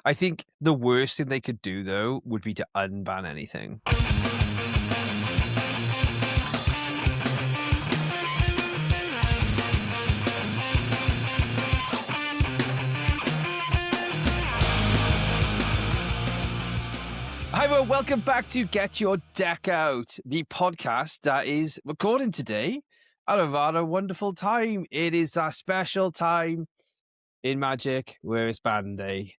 I think the worst thing they could do, though, would be to unban anything. Hi, everyone. Welcome back to Get Your Deck Out, the podcast that is recording today at a rather wonderful time. It is a special time in Magic where it's Band Day.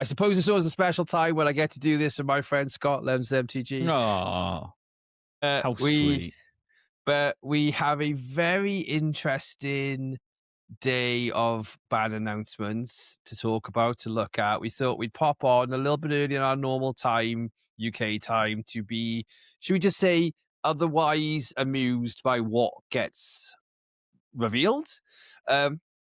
I suppose it's always a special time when I get to do this with my friend Scott Lems MTG. Oh, how sweet. But we have a very interesting day of ban announcements to talk about, to look at. We thought we'd pop on a little bit early in our normal time, UK time, to be, should we just say, otherwise amused by what gets revealed.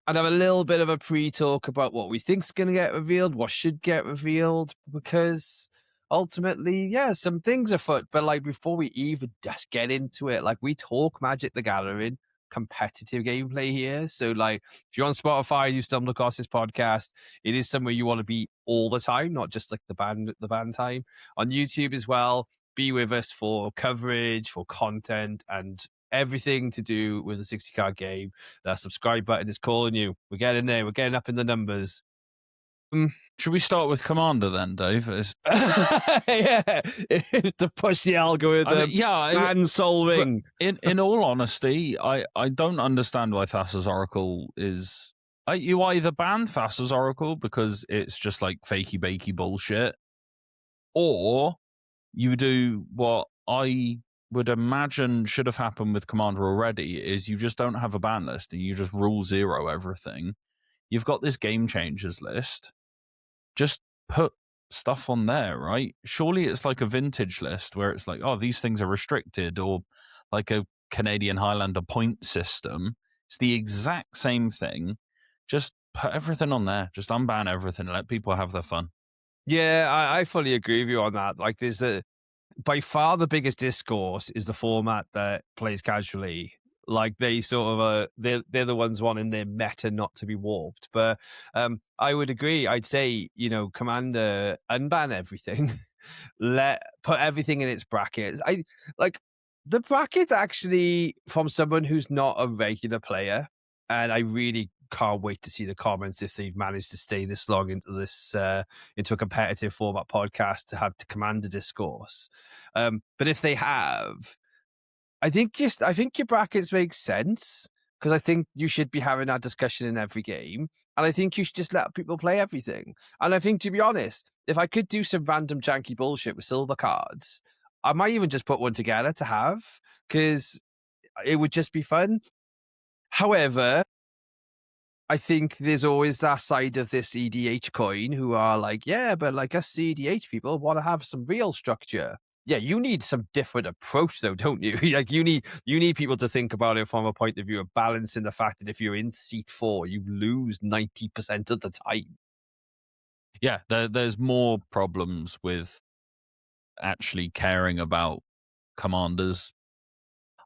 And have a little bit of a pre-talk about what we think's going to get revealed, what should get revealed, because ultimately, yeah, some things are afoot. But like, before we even just get into it, like, we talk Magic the Gathering competitive gameplay here. So like, if you're on Spotify and you stumble across this podcast, it is somewhere you want to be all the time, not just like the band time. On YouTube as well, be with us for coverage, for content, and everything to do with the 60 card game. That subscribe button is calling you. We're getting there. We're getting up in the numbers. Should we start with Commander then, Dave? Yeah, to push the algorithm. Man solving. In all honesty, I don't understand why Thassa's Oracle is. You either ban Thassa's Oracle because it's just like fakey bakey bullshit, or you do what I would imagine should have happened with Commander already, is you just don't have a ban list and you just rule zero everything. You've got this game changers list. Just put stuff on there, right? Surely it's like a vintage list where it's like, oh, these things are restricted, or like a Canadian Highlander point system. It's the exact same thing. Just put everything on there. Just unban everything and let people have their fun. Yeah, I fully agree with you on that. Like, there's by far the biggest discourse is the format that plays casually. Like, they sort of they're the ones wanting their meta not to be warped. But I would agree. I'd say, Commander, unban everything, put everything in its brackets. I like the bracket, actually, from someone who's not a regular player, and I really can't wait to see the comments if they've managed to stay this long into this into a competitive format podcast to have to Commander discourse. But if they have, I think your brackets make sense, because I think you should be having that discussion in every game, and I think you should just let people play everything. And I think, to be honest, if I could do some random janky bullshit with silver cards, I might even just put one together to have, because it would just be fun. However, I think there's always that side of this EDH coin who are like, yeah, but like us EDH people want to have some real structure. Yeah, you need some different approach, though, don't you? Like, you need people to think about it from a point of view of balancing the fact that if you're in seat 4, you lose 90% of the time. Yeah, there's more problems with actually caring about commanders.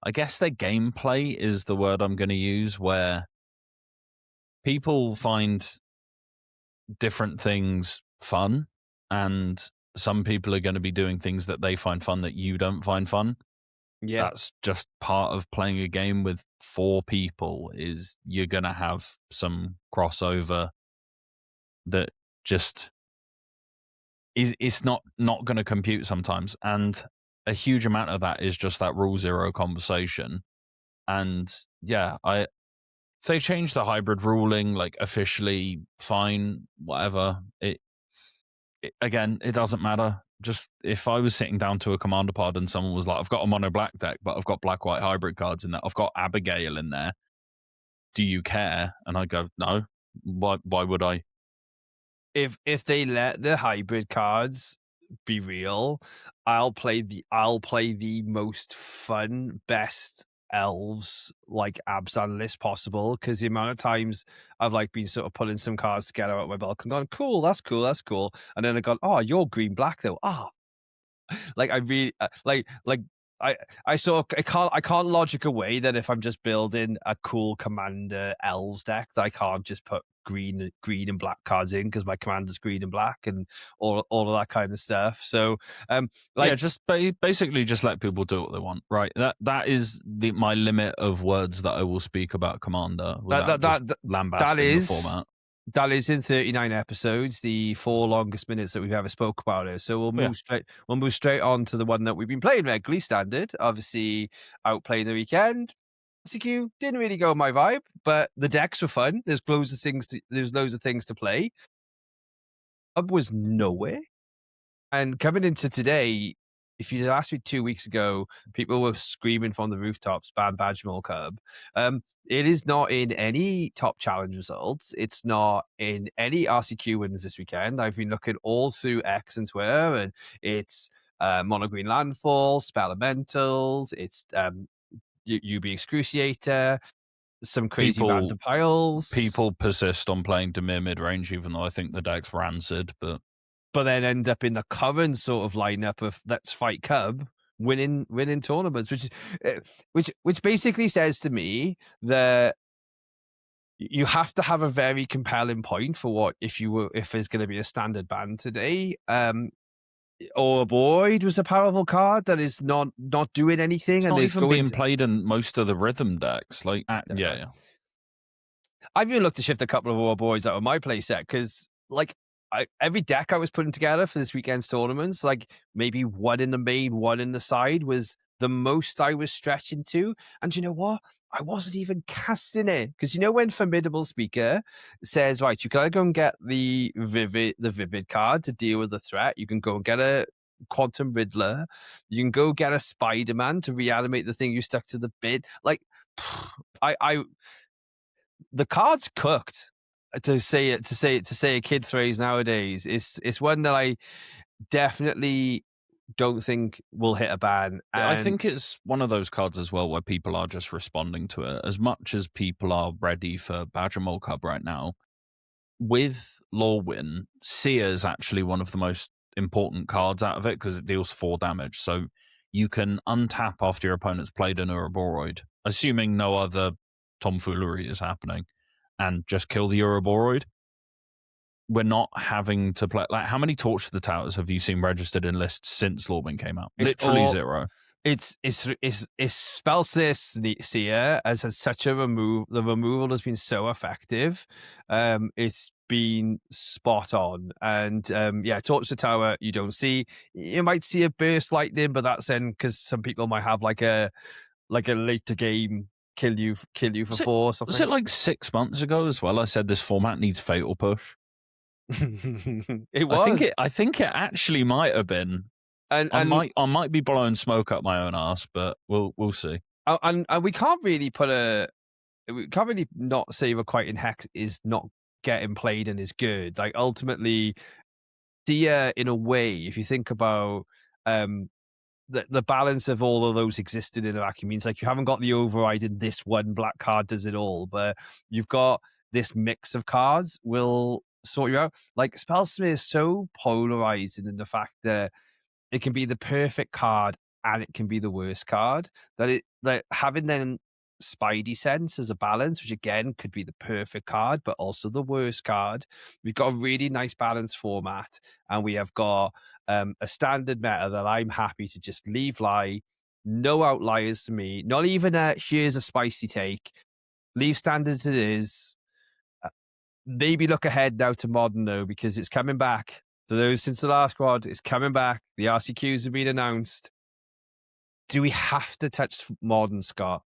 I guess their gameplay is the word I'm going to use, where people find different things fun, and some people are going to be doing things that they find fun that you don't find fun. Yeah, that's just part of playing a game with 4 people, is you're going to have some crossover that just it's not going to compute sometimes. And a huge amount of that is just that rule zero conversation. And yeah, if they change the hybrid ruling, like, officially, fine, whatever. Again, it doesn't matter. Just, if I was sitting down to a commander pod and someone was like, I've got a mono black deck, but I've got black-white hybrid cards in there, I've got Abigail in there, do you care? And I go, no. Why would I? If they let the hybrid cards be real, I'll play the most fun, best elves, like, Abzan list possible, because the amount of times I've like been sort of pulling some cards together at my bulk and gone, cool, that's cool, and then I gone, oh, you're green black though. Like, I really I sort of, I can't logic away that if I'm just building a cool commander elves deck, that I can't just put green and black cards in because my commander's green and black and all of that kind of stuff. So yeah, just basically just let people do what they want, right? That is my limit of words that I will speak about Commander without lambasting the format. That is in 39 episodes, the 4 longest minutes that we've ever spoke about it. So we'll move straight on to the one that we've been playing regularly, Standard. Obviously, out playing the weekend. CQ didn't really go my vibe, but the decks were fun. There's loads of things to play. Hub was nowhere. And coming into today, if you'd asked me 2 weeks ago, people were screaming from the rooftops, ban Badgermole Cub. It is not in any top challenge results. It's not in any RCQ wins this weekend. I've been looking all through X and Twitter, and it's Mono Green Landfall, Spell Elementals, it's UB Excruciator, some crazy random piles. People persist on playing Dimir mid-range, even though I think the deck's rancid, but then end up in the current sort of lineup of let's fight Cub, winning tournaments, which basically says to me that you have to have a very compelling point for what if there's going to be a standard ban today. Or Void was a powerful card that is not doing anything, it's and not is even being played in most of the rhythm decks. Like, yeah. I've even looked to shift a couple of Boys out of my play set because, like, every deck I was putting together for this weekend's tournaments, like maybe one in the main, one in the side, was the most I was stretching to. And you know what? I wasn't even casting it because when Formidable Speaker says, right, you gotta go and get the vivid card to deal with the threat. You can go and get a Quantum Riddler. You can go get a Spider-Man to reanimate the thing you stuck to the bit. Like, the card's cooked. To say a kid phrase nowadays, it's one that I definitely don't think will hit a ban. And I think it's one of those cards as well where people are just responding to it as much as people are ready for Badgermole Cub right now. With Lorwyn, Seer is actually one of the most important cards out of it because it deals 4 damage. So you can untap after your opponent's played an Ouroboros, assuming no other tomfoolery is happening, and just kill the Ouroboros. We're not having to play. Like, how many Torch to the Towers have you seen registered in lists since Lorwyn came out? Literally 0. It's Spellslist Seer has had such a the removal has been so effective. It's been spot on. And Torch to the Tower, you might see a burst lightning, but that's then because some people might have like a later game kill you for 4 or something. Was it like 6 months ago as well? I said this format needs Fatal Push. It was. I think it actually might have been. And I might be blowing smoke up my own ass, but we'll see. And we can't really not say Requiting Hex is not getting played and is good. Like, ultimately, in a way, if you think about the balance of all of those existed in a vacuum, means like you haven't got the override in this one black card does it all, but you've got this mix of cards will sort you out. Like, Spellsmith is so polarizing in the fact that it can be the perfect card and it can be the worst card. That having then Spidey Sense as a balance, which again could be the perfect card, but also the worst card. We've got a really nice balanced format, and we have got a standard meta that I'm happy to just leave lie. No outliers to me. Not even here's a spicy take. Leave standard as it is. Maybe look ahead now to modern though, because it's coming back. For those since the last squad, it's coming back. The RCQs have been announced. Do we have to touch modern, Scott?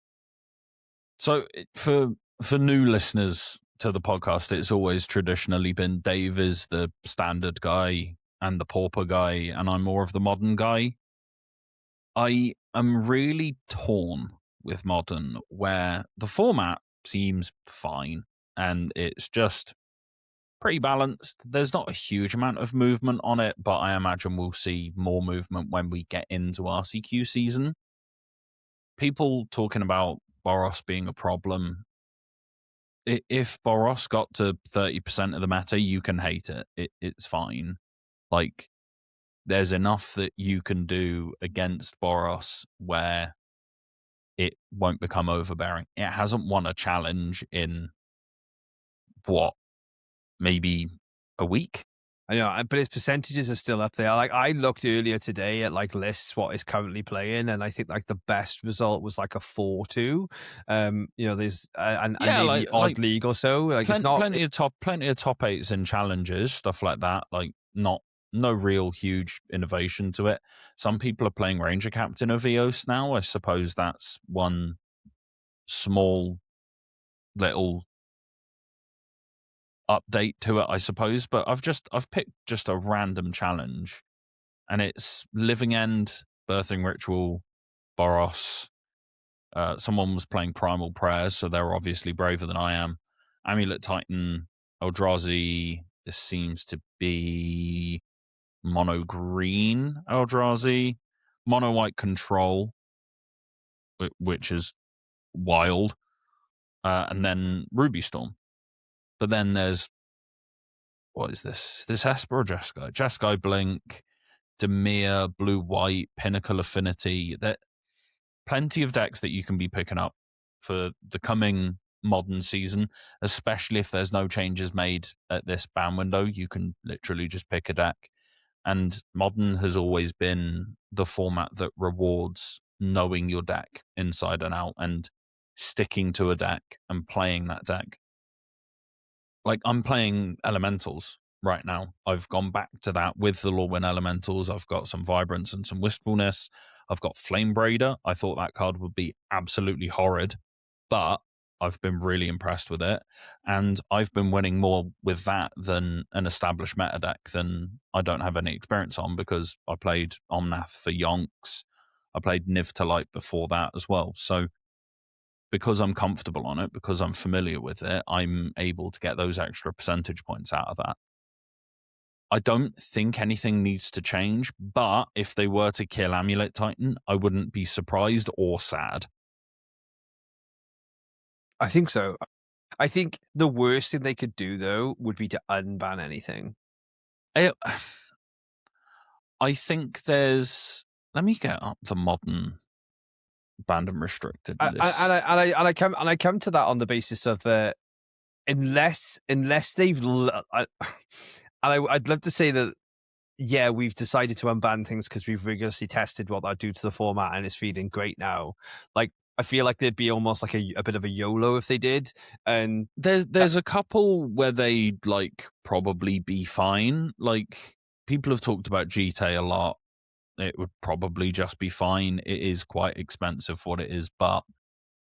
So for new listeners to the podcast, it's always traditionally been Dave is the standard guy and the Pauper guy, and I'm more of the modern guy. I am really torn with modern, where the format seems fine and it's just pretty balanced. There's not a huge amount of movement on it, but I imagine we'll see more movement when we get into RCQ season. People talking about Boros being a problem. If Boros got to 30% of the meta, you can hate it. It's fine. Like, there's enough that you can do against Boros where it won't become overbearing. It hasn't won a challenge in, maybe a week. I know, but his percentages are still up there. Like I looked earlier today at like lists what is currently playing, and I think like the best result was like a 4-2. There's and maybe odd league or so. Like it's not plenty of top eights and challenges, stuff like that. Like no real huge innovation to it. Some people are playing Ranger Captain of Eos now. I suppose that's one small little update to it, I suppose. But I've picked just a random challenge, and it's Living End, Birthing Ritual, Boros. Someone was playing Primal Prayers, so they're obviously braver than I am. Amulet Titan, Eldrazi. This seems to be mono green Eldrazi, mono white Control, which is wild, and then Ruby Storm. But then there's, what is this? Is this Esper or Jeskai? Jeskai Blink, Demir, Blue White, Pinnacle Affinity. There plenty of decks that you can be picking up for the coming modern season, especially if there's no changes made at this ban window. You can literally just pick a deck. And modern has always been the format that rewards knowing your deck inside and out and sticking to a deck and playing that deck. Like I'm playing Elementals right now. I've gone back to that with the Lorwyn Elementals. I've got some Vibrance and some Wistfulness. I've got Flame Braider. I thought that card would be absolutely horrid, but I've been really impressed with it. And I've been winning more with that than an established meta deck than I don't have any experience on, because I played Omnath for Yonks. I played Niv-to-Light before that as well. So because I'm comfortable on it, because I'm familiar with it, I'm able to get those extra percentage points out of that. I don't think anything needs to change, but if they were to kill Amulet Titan, I wouldn't be surprised or sad. I think so. I think the worst thing they could do, though, would be to unban anything. I think there's... Let me get up the modern banned and restricted list. I come to that on the basis of unless they've I'd love to say that, yeah, we've decided to unban things because we've rigorously tested what that do to the format and it's feeling great now. Like I feel like there'd be almost like a bit of a YOLO if they did. And there's a couple where they'd like probably be fine. Like people have talked about GTA a lot. It would probably just be fine. It is quite expensive for what it is, but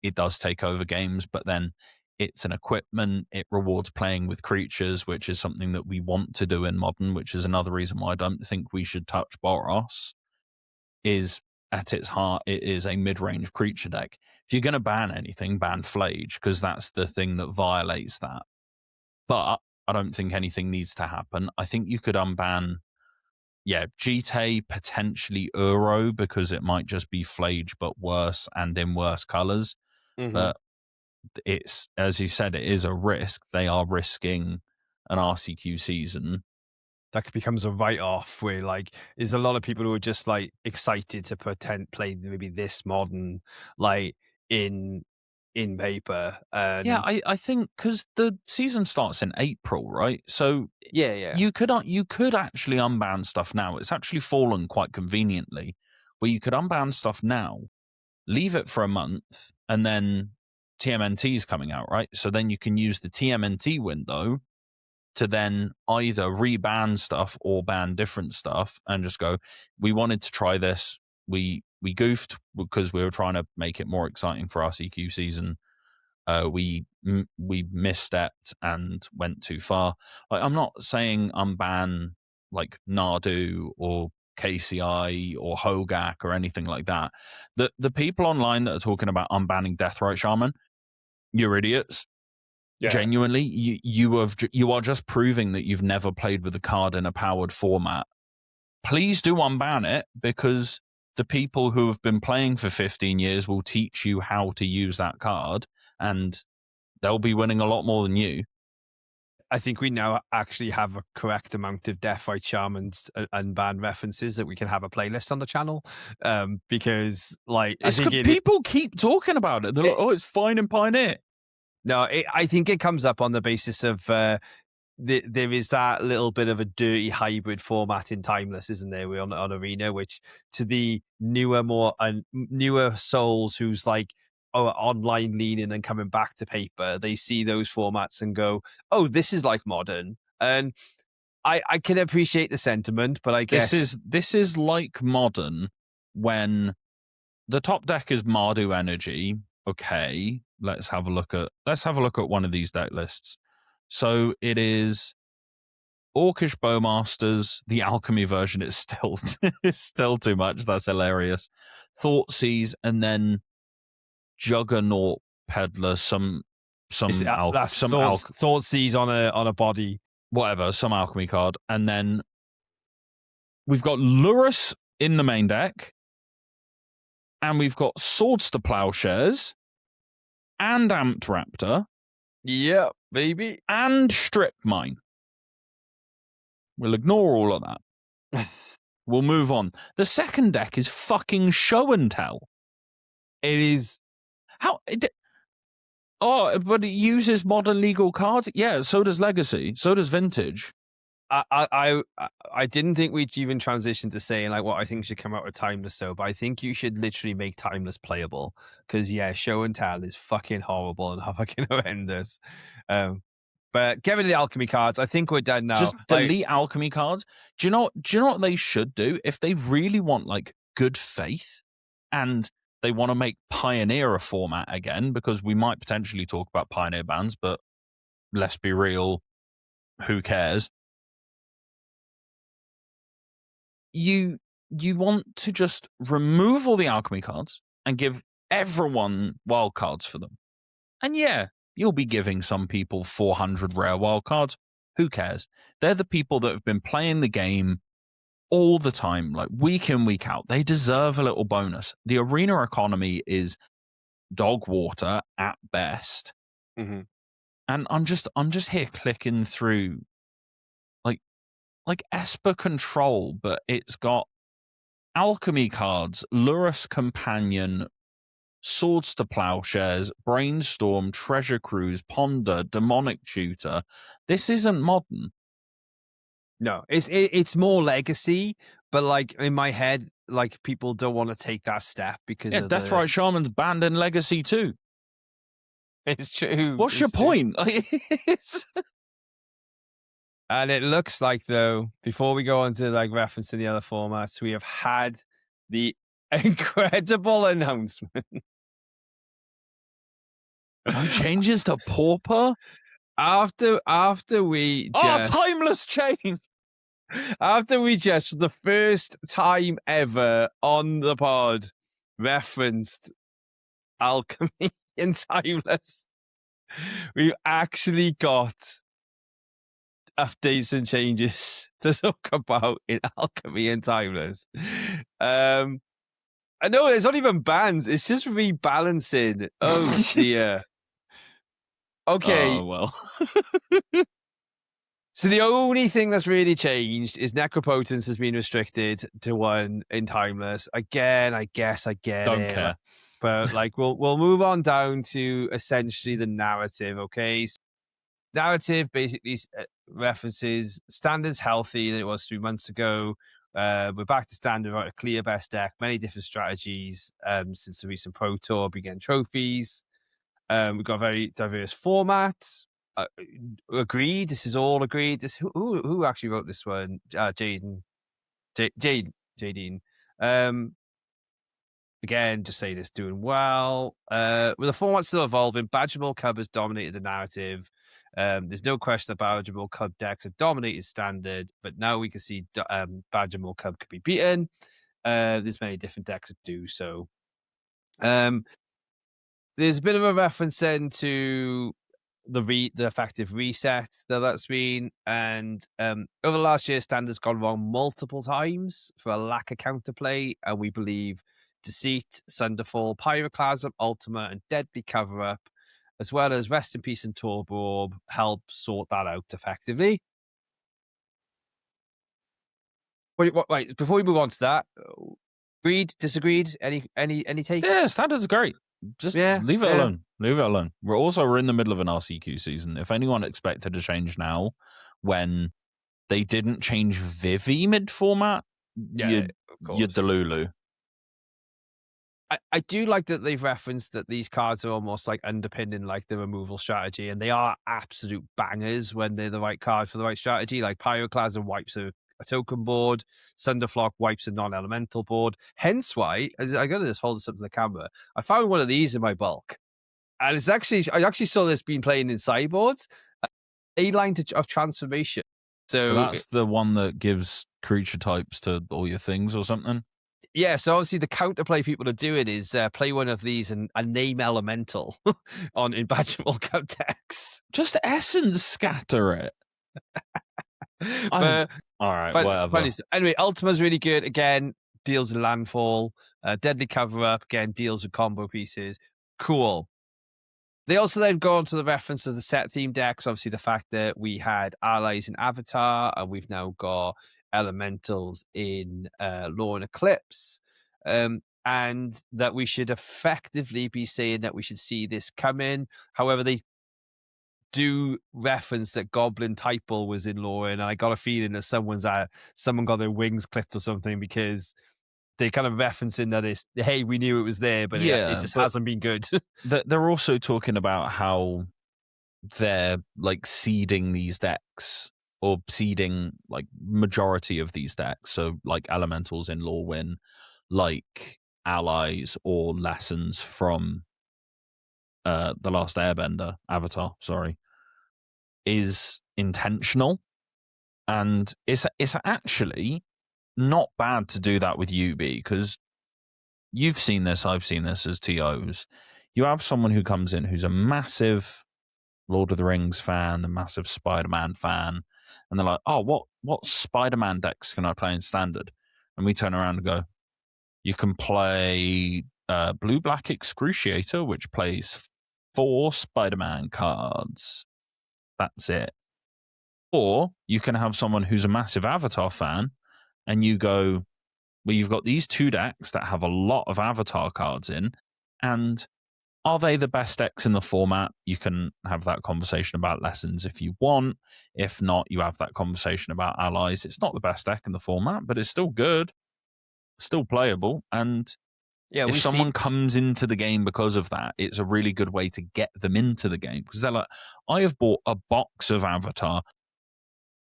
it does take over games. But then it's an equipment. It rewards playing with creatures, which is something that we want to do in modern, which is another reason why I don't think we should touch Boros. Is at its heart, it is a mid-range creature deck. If you're going to ban anything, ban Flage, because that's the thing that violates that. But I don't think anything needs to happen. I think you could unban, GTA, potentially Uro, because it might just be Flage, but worse and in worse colors. Mm-hmm. But it's, as you said, it is a risk. They are risking an RCQ season. That becomes a write-off where, like, there's a lot of people who are just, like, excited to play maybe this modern, like, in paper. Yeah, I think because the season starts in April, right? So yeah, you could actually unban stuff now. It's actually fallen quite conveniently, where you could unban stuff now, leave it for a month, and then TMNT is coming out, right? So then you can use the TMNT window to then either reban stuff or ban different stuff and just go, we wanted to try this. We goofed because we were trying to make it more exciting for our CQ season. We misstepped and went too far. Like, I'm not saying unban like Nardu or KCI or Hogak or anything like that. The people online that are talking about unbanning Deathrite Shaman, you're idiots. Yeah. Genuinely, you are just proving that you've never played with a card in a powered format. Please do unban it, because the people who have been playing for 15 years will teach you how to use that card, and they'll be winning a lot more than you. I think we now actually have a correct amount of Deathrite Shamans unbanned references that we can have a playlist on the channel, because like people keep talking about it. They're like, oh, it's fine in Pioneer. No, I think it comes up on the basis of there is that little bit of a dirty hybrid format in Timeless, isn't there? We're on Arena, which to the newer souls who's like online leaning and coming back to paper, they see those formats and go, "Oh, this is like modern." And I can appreciate the sentiment, but I guess this is like modern when the top deck is Mardu Energy. Okay, let's have a look at one of these deck lists. So it is Orcish Bowmasters. The Alchemy version is still is still too much. That's hilarious. Thoughtseize, and then Juggernaut Peddler. Thoughtseize on a body. Whatever, some alchemy card. And then we've got Lurrus in the main deck. And we've got Swords to Plowshares. And Amped Raptor. Yeah, baby. And Strip Mine. We'll ignore all of that. We'll move on. The second deck is fucking Show and Tell. It is. But it uses modern legal cards? Yeah, so does Legacy. So does Vintage. I didn't think we'd even transition to saying like what I think should come out with Timeless, though, but I think you should literally make Timeless playable, because Show and Tell is fucking horrible and fucking horrendous. But get rid of the alchemy cards. I think we're done now. Just delete alchemy cards. Do you know what they should do? If they really want like good faith and they want to make Pioneer a format again, because we might potentially talk about Pioneer bans, but let's be real, who cares? You want to just remove all the alchemy cards and give everyone wild cards for them. And you'll be giving some people 400 rare wild cards. Who cares? They're the people that have been playing the game all the time, like week in, week out. They deserve a little bonus. The arena economy is dog water at best. Mm-hmm. And I'm just here clicking through like Esper Control, but it's got alchemy cards, Lurrus Companion, Swords to Plowshares, Brainstorm, Treasure Cruise, Ponder, Demonic Tutor. This isn't modern. No, it's more Legacy, but like in my head, like people don't want to take that step because of Deathrite Shaman's banned in Legacy too. It's true. What's your point? And it looks like, though, before we go on to like referencing the other formats, we have had the incredible announcement. No changes to Pauper? After we just... Timeless change! After we just, for the first time ever on the pod, referenced Alchemy in Timeless, we've actually got updates and changes to talk about in Alchemy and Timeless. I know it's not even bans, it's just rebalancing. Oh dear. Okay. Oh well. So the only thing that's really changed is Necropotence has been restricted to 1 in Timeless. Again, I guess I get Don't it. care. But like we'll move on down to essentially the narrative, okay? So narrative basically references standards healthy than it was 3 months ago. We're back to standard, right? A clear best deck, many different strategies since the recent Pro Tour began trophies. We've got very diverse formats. Agreed. This is all agreed. This who actually wrote this one? Jadine. Again, just say this doing well. With the format still evolving, Badgermole Cub has dominated the narrative. There's no question that Badgermole Cub decks have dominated standard, but now we can see Badgermole Cub could be beaten. There's many different decks that do so. There's a bit of a reference then to the effective reset that's been, and over the last year, standard's gone wrong multiple times for a lack of counterplay, and we believe Deceit, Sunderfall, Pyroclasm, Ultima, and Deadly Cover-Up, as well as Rest in Peace and Turbo Orb, help sort that out effectively. Wait, before we move on to that, agreed, disagreed? Any takes? Yeah, standard's great. Just leave it alone. Leave it alone. We're in the middle of an RCQ season. If anyone expected a change now, when they didn't change Vivi mid-format, Yeah, you're Delulu. I do like that they've referenced that these cards are almost like underpinning like the removal strategy, and they are absolute bangers when they're the right card for the right strategy. Like Pyroclasm wipes a token board, Sunderflock wipes a non-elemental board. Hence why I got to just hold this up to the camera. I found one of these in my bulk, and it's actually I actually saw this being playing in sideboards. A line of transformation. So that's the one that gives creature types to all your things or something. Yeah, so obviously the counterplay people are doing is play one of these and name elemental in Badgermole Cub decks. Just essence scatter it. All right, whatever. Funny. Anyway, Ultima's really good. Again, deals with landfall. Deadly Cover Up, again, deals with combo pieces. Cool. They also then go on to the reference of the set theme decks. Obviously, the fact that we had allies in Avatar, and we've now got elementals in Law and Eclipse, and that we should effectively be saying that we should see this come in. However, they do reference that Goblin Typal was in Law, and I got a feeling that someone got their wings clipped or something, because they kind of referencing that it's, hey, we knew it was there, but it just hasn't been good. They're also talking about how they're like seeding these decks, or seeding like majority of these decks. So like elementals in Lorwyn, like allies or lessons from The Last Airbender, Avatar, sorry, is intentional. And it's actually not bad to do that with UB, because you've seen this, I've seen this as TOs. You have someone who comes in who's a massive Lord of the Rings fan, a massive Spider-Man fan, and they're like, oh, what Spider-Man decks can I play in Standard? And we turn around and go, you can play Blue-Black Excruciator, which plays 4 Spider-Man cards. That's it. Or you can have someone who's a massive Avatar fan, and you go, well, you've got these 2 decks that have a lot of Avatar cards in, and are they the best decks in the format? You can have that conversation about lessons if you want. If not, you have that conversation about allies. It's not the best deck in the format, but it's still good, still playable. And if someone comes into the game because of that, it's a really good way to get them into the game, because they're like, I have bought a box of Avatar.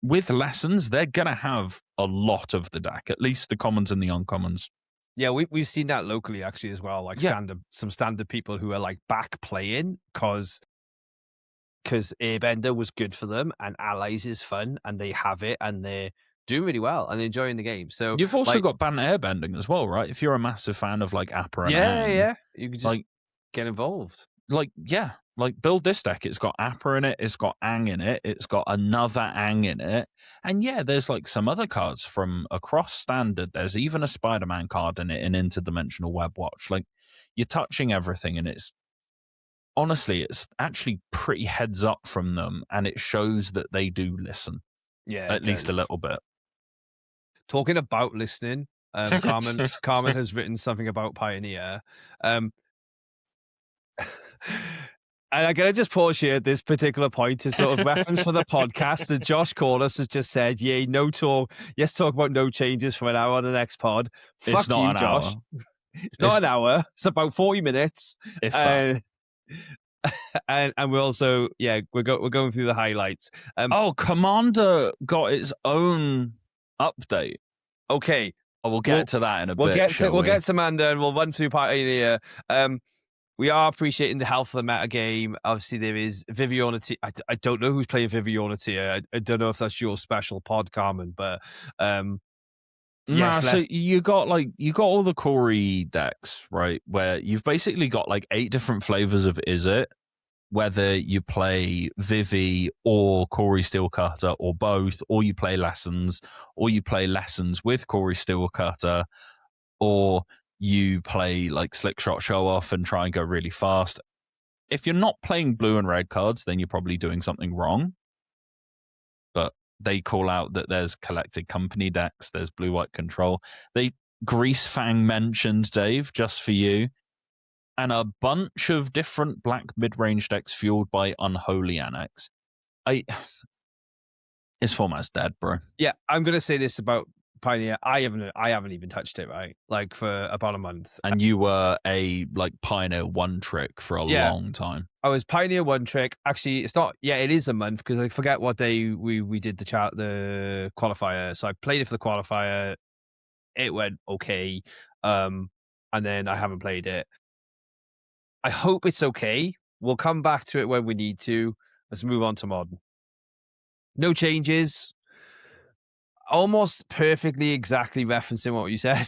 With lessons, they're going to have a lot of the deck, at least the commons and the uncommons. Yeah, we've seen that locally actually as well. Like some standard people who are like back playing because Airbender was good for them and Allies is fun and they have it and they're doing really well and enjoying the game. So you've also got banned airbending as well, right? If you're a massive fan of like Appa and Ang, you can just get involved. Like build this deck. It's got Appa in it. It's got Ang in it. It's got another Ang in it. And there's like some other cards from across Standard. There's even a Spider-Man card in it in Interdimensional Web Watch. Like, you're touching everything, and it's actually pretty heads up from them, and it shows that they do listen. Yeah, at least a little bit. Talking about listening, Carmen has written something about Pioneer. And I'm going to just pause here at this particular point to sort of reference for the podcast that Josh Corliss has just said, yes, talk about no changes for an hour on the next pod. Fuck you, Josh. It's not an hour. It's about 40 minutes. And we're also, we're going through the highlights. Commander got its own update. Okay. We'll get to that in a bit. We'll get to Commander and we'll run through Pioneer. We are appreciating the health of the meta game. Obviously, there is Vivionity. I don't know who's playing Vivionity. I don't know if that's your special pod, Carmen, but so you got all the Corey decks, right? Where you've basically got like 8 different flavors of Izzet, whether you play Vivi or Corey Steelcutter or both, or you play Lessons, or you play Lessons with Corey Steelcutter, or you play like Slick Shot Show Off and try and go really fast. If you're not playing blue and red cards, then you're probably doing something wrong. But they call out that there's collected company decks, there's blue-white control. Greasefang mentioned, Dave, just for you, and a bunch of different black mid-range decks fueled by Unholy Annex. His format's dead, bro. Yeah, I'm gonna say this about Pioneer. I haven't even touched it, right? Like for about a month. And you were a Pioneer one trick for a long time. I was Pioneer one trick. Actually, it's not. Yeah, it is a month because I forget what day we did the qualifier. So I played it for the qualifier. It went okay, and then I haven't played it. I hope it's okay. We'll come back to it when we need to. Let's move on to modern. No changes. Almost perfectly exactly referencing what you said.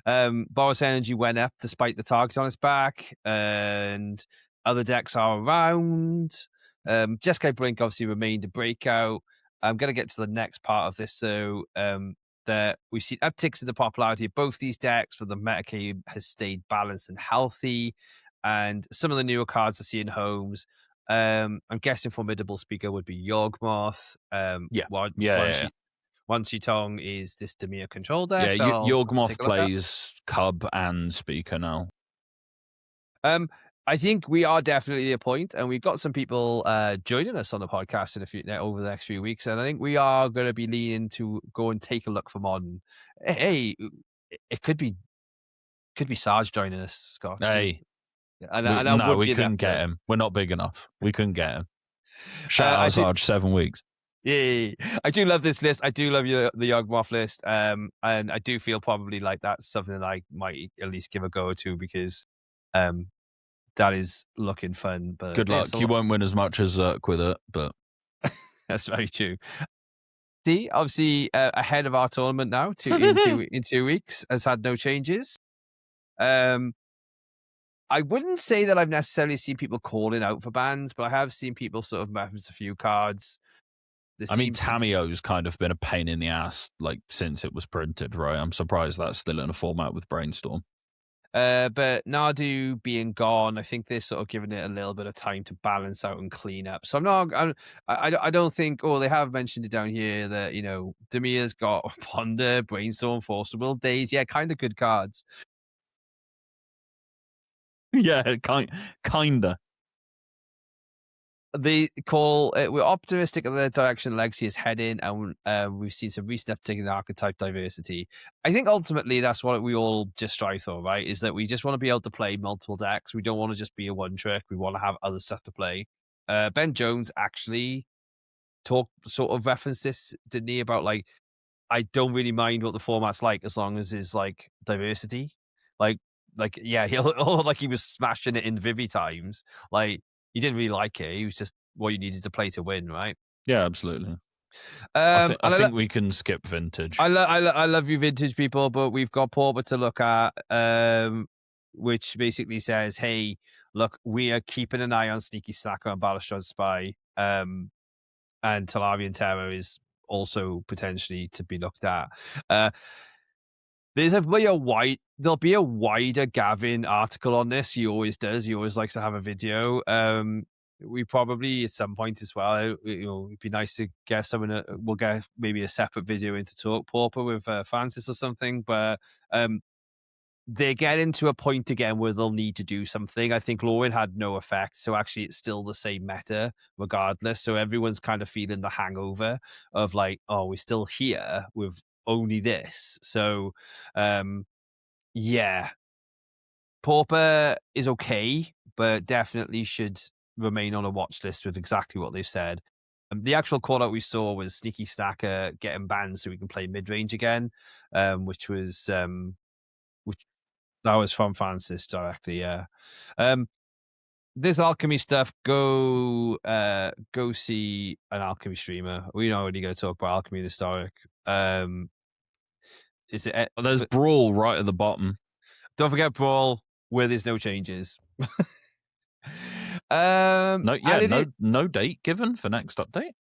Boros energy went up despite the target on its back, and other decks are around. Jeskai Blink obviously remained a breakout. I'm going to get to the next part of this. So that we've seen upticks in the popularity of both these decks, but the metagame has stayed balanced and healthy. And some of the newer cards are seeing homes. I'm guessing Formidable Speaker would be Yogg. One Tong is this Dimir control deck. Yeah, Yogg plays Cub and Speaker now. I think we are definitely a point, and we've got some people joining us on the podcast over the next few weeks, and I think we are going to be leaning to go and take a look for modern. Hey, it could be Sarge joining us, Scott. Hey, we couldn't get him. We're not big enough. We couldn't get him. Shout out Sarge, 7 weeks. Yeah, I do love this list. I do love the Yogg list, and I do feel probably like that's something that I might at least give a go to because that is looking fun. But good luck. You won't win as much as Zerk with it, but that's very true. See, obviously ahead of our tournament now, in 2 weeks, has had no changes. I wouldn't say that I've necessarily seen people calling out for bans, but I have seen people sort of reference a few cards. Tamiyo's kind of been a pain in the ass since it was printed, right? I'm surprised that's still in a format with Brainstorm. But Nadu being gone, I think they're sort of giving it a little bit of time to balance out and clean up. So I don't think. Oh, they have mentioned it down here that Damir's got Ponder, Brainstorm, Forcible, Days. Yeah, kind of good cards. Yeah, kinda. They call it, we're optimistic of the direction Legacy is heading, and we've seen some recent uptick in archetype diversity. I think ultimately that's what we all just strive for, right? Is that we just want to be able to play multiple decks. We don't want to just be a one trick. We want to have other stuff to play. Ben Jones actually referenced this, didn't he? About I don't really mind what the format's like as long as there's diversity. Yeah, he was smashing it in Vivi times. He didn't really like it. He was just what you needed to play to win, right? Yeah, absolutely. I think we can skip vintage. I love you, vintage people, but we've got Pauper to look at, which basically says, "Hey, look, we are keeping an eye on Sneaky Snacker and Balustrade Spy, and Talarian Terror is also potentially to be looked at." There'll be a wider Gavin article on this. He always does. He always likes to have a video. We probably at some point as well, it'd be nice to get someone. We'll get maybe a separate video into talk Pauper with Francis or something. But they're getting to a point again where they'll need to do something. I think Lorwyn had no effect, so actually it's still the same meta regardless. So everyone's kind of feeling the hangover of we're still here with only this. So yeah, Pauper is okay, but definitely should remain on a watch list with exactly what they've said. The actual call out we saw was Sneaky Stacker getting banned so we can play mid range again, which that was from Francis directly. Yeah. This alchemy stuff, go see an alchemy streamer. We're not really going to talk about alchemy historic. Is it? There's Brawl right at the bottom. Don't forget Brawl, where there's no changes. No date given for next update.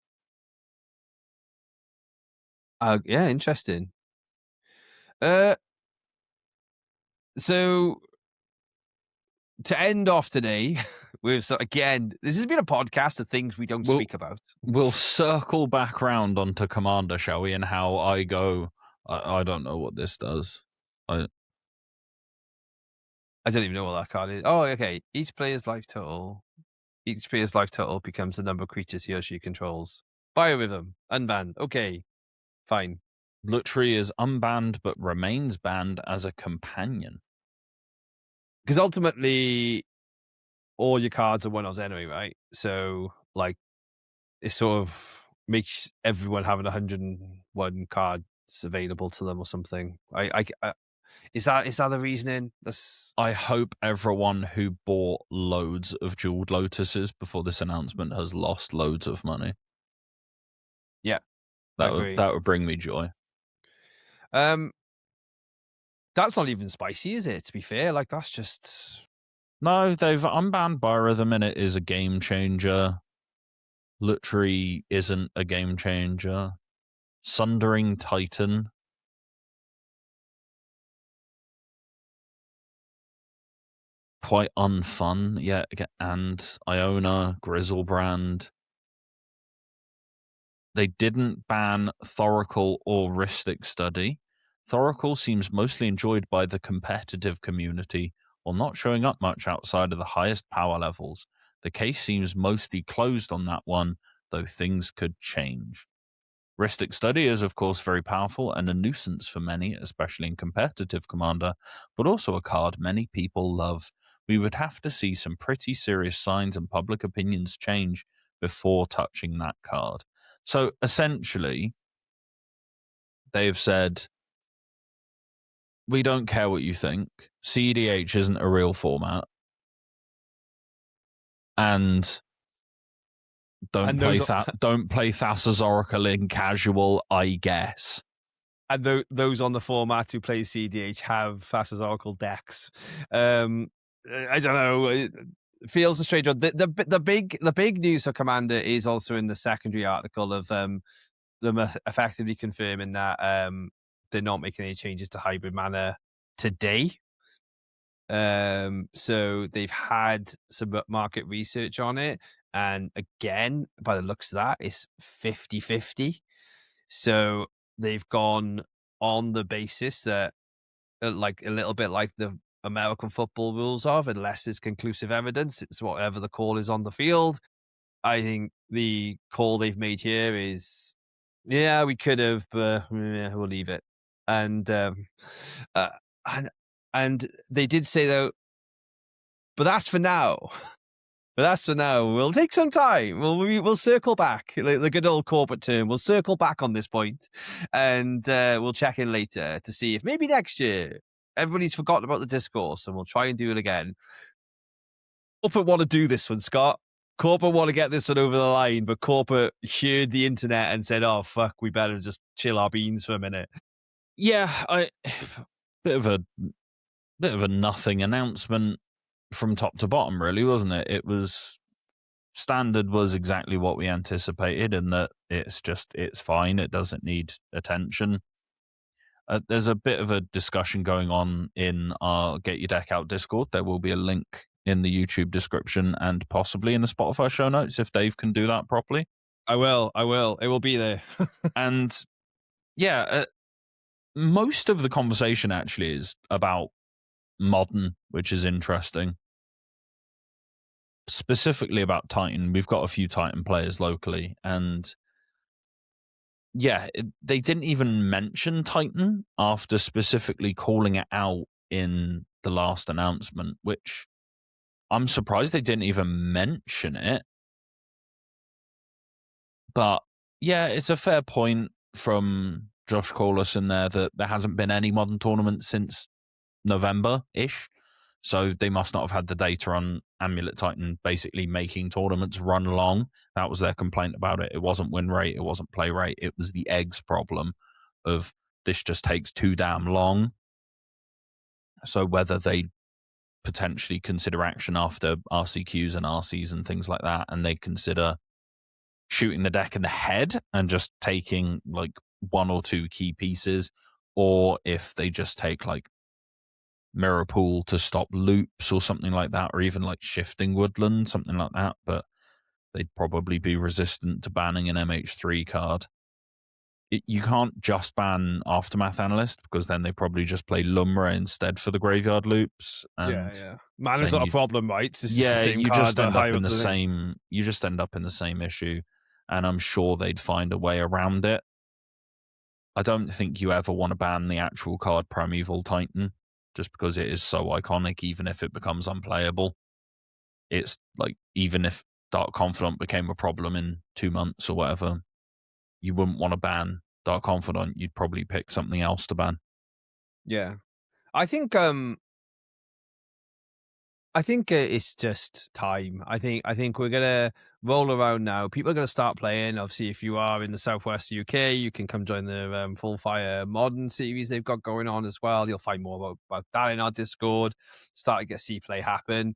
Yeah, interesting. So to end off today with again, this has been a podcast of things we don't speak about. We'll circle back round onto Commander, shall we? And how I go. I don't know what this does. I don't even know what that card is. Oh, okay. Each player's life total becomes the number of creatures he or she controls. Biorhythm, unbanned. Okay, fine. Lutri is unbanned but remains banned as a companion. Because ultimately, all your cards are one-offs anyway, right? So, like, it sort of makes everyone having 101 cards available to them or something. Is that the reasoning? I hope everyone who bought loads of Jeweled Lotuses before this announcement has lost loads of money. Yeah, that would bring me joy. That's not even spicy, is it? To be fair, like that's just no. They've unbanned Biorhythm, and it is a game changer. Lutri isn't a game changer. Sundering Titan. Quite unfun, yeah. And Iona, Grizzlebrand. They didn't ban Thoracle or Rhystic Study. Thoracle seems mostly enjoyed by the competitive community, while not showing up much outside of the highest power levels. The case seems mostly closed on that one, though things could change. Rhystic Study is, of course, very powerful and a nuisance for many, especially in competitive Commander, but also a card many people love. We would have to see some pretty serious signs and public opinions change before touching that card. So essentially, they've said, we don't care what you think. CEDH isn't a real format. And don't play Thassa's Oracle in casual, I guess. And those on the format who play CDH have Thassa's Oracle decks. I don't know. It feels a strange one. The big news for Commander is also in the secondary article of them effectively confirming that they're not making any changes to hybrid mana today. So they've had some market research on it, and again, by the looks of that, it's 50-50. So they've gone on the basis that, like a little bit like the American football rules of, unless there's conclusive evidence, it's whatever the call is on the field. I think the call they've made here is, yeah, we could have, but we'll leave it. And they did say though, but that's for now. But that's for now. We'll take some time. We'll circle back. The good old corporate term. We'll circle back on this point, and we'll check in later to see if maybe next year everybody's forgotten about the discourse, and we'll try and do it again. Corporate want to do this one, Scott. Corporate want to get this one over the line, but corporate heard the internet and said, "Oh fuck, we better just chill our beans for a minute." Yeah, bit of a nothing announcement from top to bottom, really, wasn't it? It was standard, was exactly what we anticipated, and that it's fine. It doesn't need attention. There's a bit of a discussion going on in our Get Your Deck Out Discord. There will be a link in the YouTube description and possibly in the Spotify show notes if Dave can do that properly. I will. It will be there. And yeah, most of the conversation actually is about Modern, which is interesting. Specifically about Titan. We've got a few Titan players locally, and yeah, they didn't even mention Titan after specifically calling it out in the last announcement, which I'm surprised they didn't even mention it. But yeah, it's a fair point from Josh Corliss in there that there hasn't been any Modern tournaments since November-ish. So they must not have had the data on Amulet Titan basically making tournaments run long. That was their complaint about it. It wasn't win rate, it wasn't play rate. It was the eggs problem of this just takes too damn long. So whether they potentially consider action after RCQs and RCs and things like that, and they consider shooting the deck in the head and just taking like one or two key pieces, or if they just take like Mirror Pool to stop loops or something like that, or even like Shifting Woodland, something like that, but they'd probably be resistant to banning an MH3 card. You can't just ban Aftermath Analyst, because then they probably just play Lumra instead for the graveyard loops. And yeah. Mana's not a problem, right? It's you just end up in the same issue. and I'm sure they'd find a way around it. I don't think you ever want to ban the actual card Primeval Titan, just because it is so iconic, even if it becomes unplayable. It's like, even if Dark Confidant became a problem in 2 months or whatever, you wouldn't want to ban Dark Confidant. You'd probably pick something else to ban. Yeah. I think it's just time. I think we're gonna roll around now. People are gonna start playing. Obviously, if you are in the southwest UK, you can come join the Full Fire Modern series they've got going on as well. You'll find more about that in our Discord. Start to get C play happen.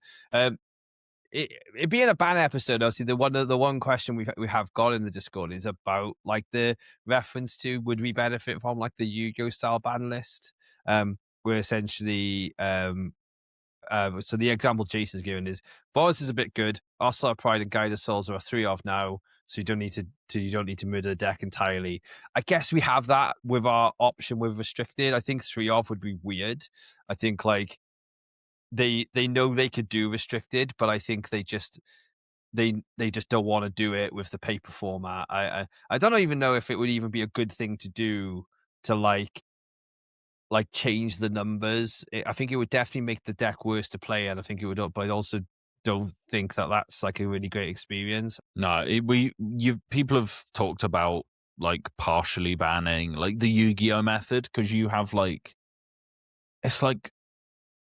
It being a ban episode, obviously the one question we have got in the Discord is about like the reference to, would we benefit from like the Yu-Gi-Oh style ban list? Where essentially so the example Jason's given is Boros is a bit good. Oslar Pride and Guided Souls are a 3 of now, so you don't need to murder the deck entirely. I guess we have that with our option with restricted. I think 3 of would be weird. I think like they know they could do restricted, but I think they just don't want to do it with the paper format. I don't even know if it would even be a good thing to do to like change the numbers. I think it would definitely make the deck worse to play, and I think it would, but I also don't think that that's like a really great experience. No, people have talked about like partially banning like the Yu-Gi-Oh method, because you have like, it's like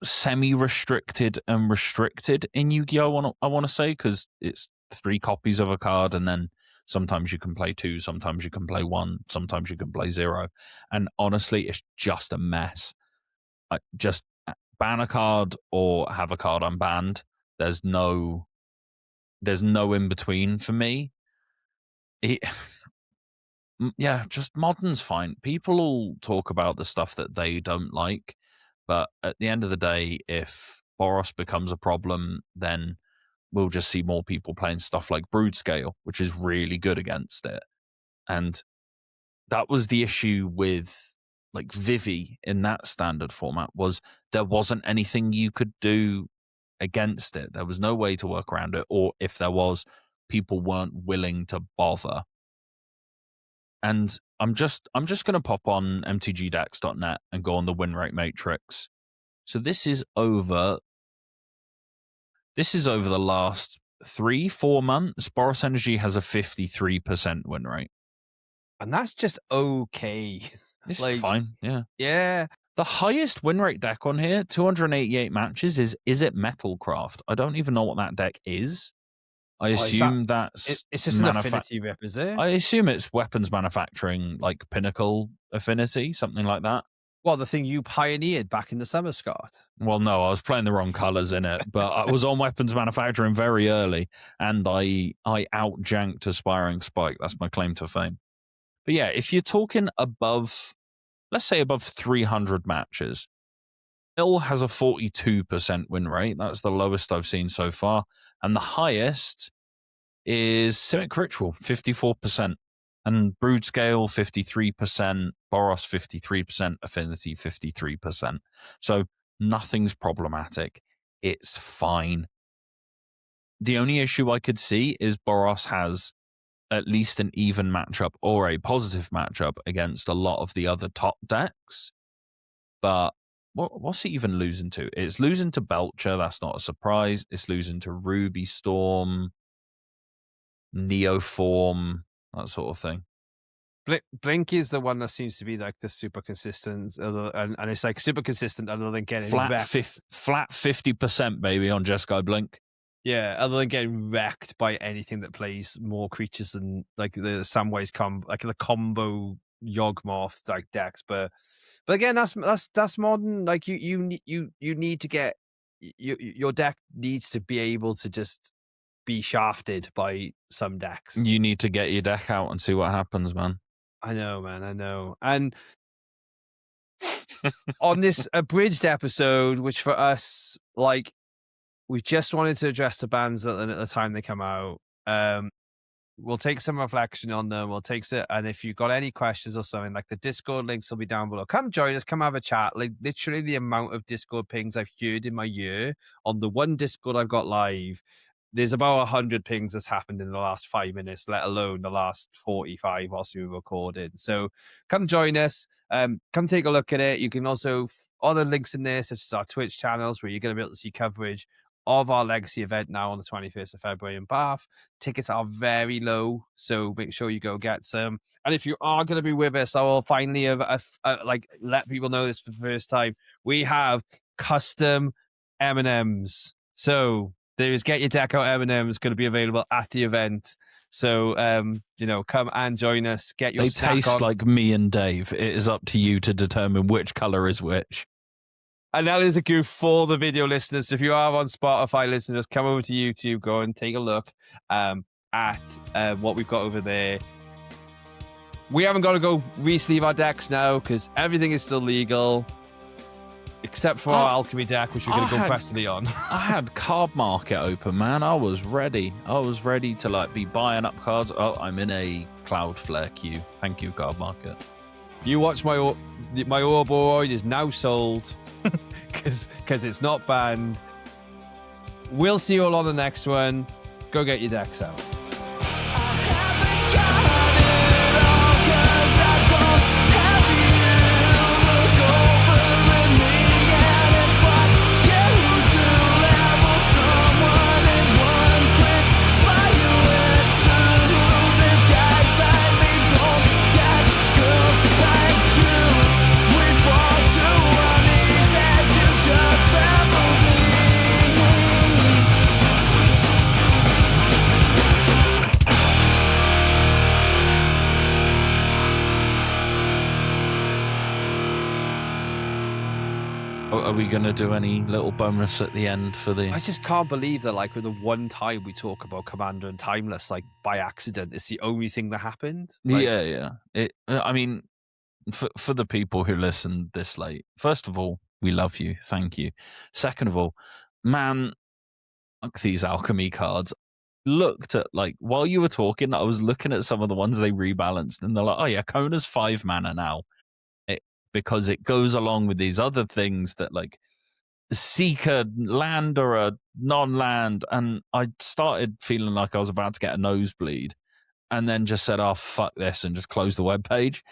semi-restricted and restricted in Yu-Gi-Oh. I want to say, because it's 3 copies of a card, and then sometimes you can play 2, sometimes you can play 1, sometimes you can play 0, and honestly, it's just a mess. Just ban a card or have a card unbanned. There's no in between for me. Yeah, just Modern's fine. People will talk about the stuff that they don't like, but at the end of the day, if Boros becomes a problem, then we'll just see more people playing stuff like Broodscale, which is really good against it. And that was the issue with like Vivi in that standard format, was there wasn't anything you could do against it. There was no way to work around it, or if there was, people weren't willing to bother. And I'm just going to pop on mtgdex.net and go on the win rate matrix. So this is over the last 3-4 months. Boros Energy has a 53% win rate. And that's just okay. It's like, fine, yeah. Yeah. The highest win rate deck on here, 288 matches, is it Metalcraft? I don't even know what that deck is. I assume that's... It's just an affinity rip, is it? I assume it's weapons manufacturing, like Pinnacle Affinity, something like that. Well, the thing you pioneered back in the summer, Scott. Well, no, I was playing the wrong colors in it, but I was on weapons manufacturing very early, and I out-janked Aspiring Spike. That's my claim to fame. But yeah, if you're talking above, let's say above 300 matches, Mill has a 42% win rate. That's the lowest I've seen so far. And the highest is Simic Ritual, 54%. And Broodscale, 53%. Boros, 53%. Affinity, 53%. So nothing's problematic. It's fine. The only issue I could see is Boros has at least an even matchup or a positive matchup against a lot of the other top decks. But what's it even losing to? It's losing to Belcher. That's not a surprise. It's losing to Ruby Storm, Neoform, that sort of thing. Blink is the one that seems to be like the super consistent, and it's like super consistent other than getting flat 50%, baby, on Jeskai Blink. Yeah, other than getting wrecked by anything that plays more creatures than like the Samwise like the combo Yogg like decks, but again, that's modern. Like you need to get your deck needs to be able to just be shafted by some decks. You need to get your deck out and see what happens, man. I know, man. I know. And on this abridged episode, which for us, like, we just wanted to address the bans at the time they come out. We'll take some reflection on them. We'll take it, and if you've got any questions or something, like the Discord links will be down below. Come join us. Come have a chat. Like literally, the amount of Discord pings I've heard in my year on the one Discord I've got live there's about 100 pings that's happened in the last 5 minutes, let alone the last 45 whilst we were recording. So come join us. Come take a look at it. You can also other links in there, such as our Twitch channels, where you're going to be able to see coverage of our legacy event now on the 21st of February in Bath. Tickets are very low, so make sure you go get some. And if you are going to be with us, I will finally like let people know this for the first time. We have custom M&Ms. So there's Get Your Deck Out M&Ms going to be available at the event. So, come and join us. Get your snack taste on. like me and Dave. It is up to you to determine which color is which. And that is a goof for the video listeners. If you are on Spotify listeners, come over to YouTube, go and take a look at what we've got over there. We haven't got to go re-sleeve our decks now because everything is still legal, except for our Alchemy deck, which we're going to go Prestily on. I had Card Market open, man. I was ready. I was ready to be buying up cards. Oh, I'm in a Cloudflare queue. Thank you, Card Market. You watch my Ouroboros is now sold because it's not banned. We'll see you all on the next one. Go get your decks out. Are we going to do any little bonus at the end for the... I just can't believe that, with the one time we talk about Commander and Timeless, by accident, it's the only thing that happened. Yeah. I mean, for the people who listened this late, first of all, we love you. Thank you. Second of all, man, these Alchemy cards. Looked at, while you were talking, I was looking at some of the ones they rebalanced, and they're like, oh yeah, Kona's 5 mana now. Because it goes along with these other things that seek a land or a non-land, and I started feeling like I was about to get a nosebleed, and then just said, "Oh fuck this," and just closed the web page.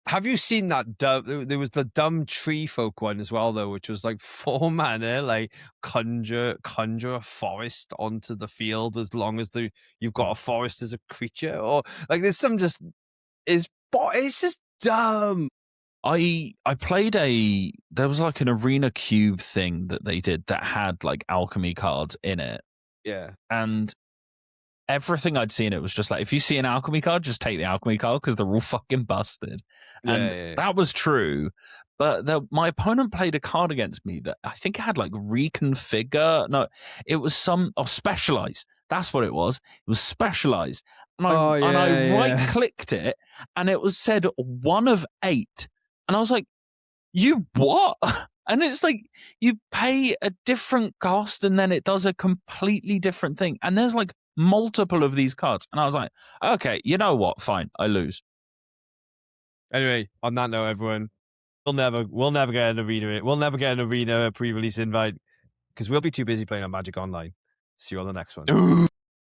Have you seen that? There was the dumb tree folk one as well, though, which was 4 mana, conjure a forest onto the field as long as you've got a forest as a creature, or there's some it's just dumb. I played there was an Arena Cube thing that they did that had Alchemy cards in it. Yeah. And everything I'd seen, it was just if you see an Alchemy card, just take the Alchemy card because they're all fucking busted. And that was true. But my opponent played a card against me that I think it had reconfigure. No, it was specialize. That's what it was. It was specialize. And I right-clicked it, and it was said 1 of 8. And I was like, you what? And it's you pay a different cost and then it does a completely different thing. And there's multiple of these cards. And I was like, okay, you know what? Fine, I lose. Anyway, on that note, everyone, we'll never get an arena. We'll never get an arena pre-release invite because we'll be too busy playing on Magic Online. See you on the next one.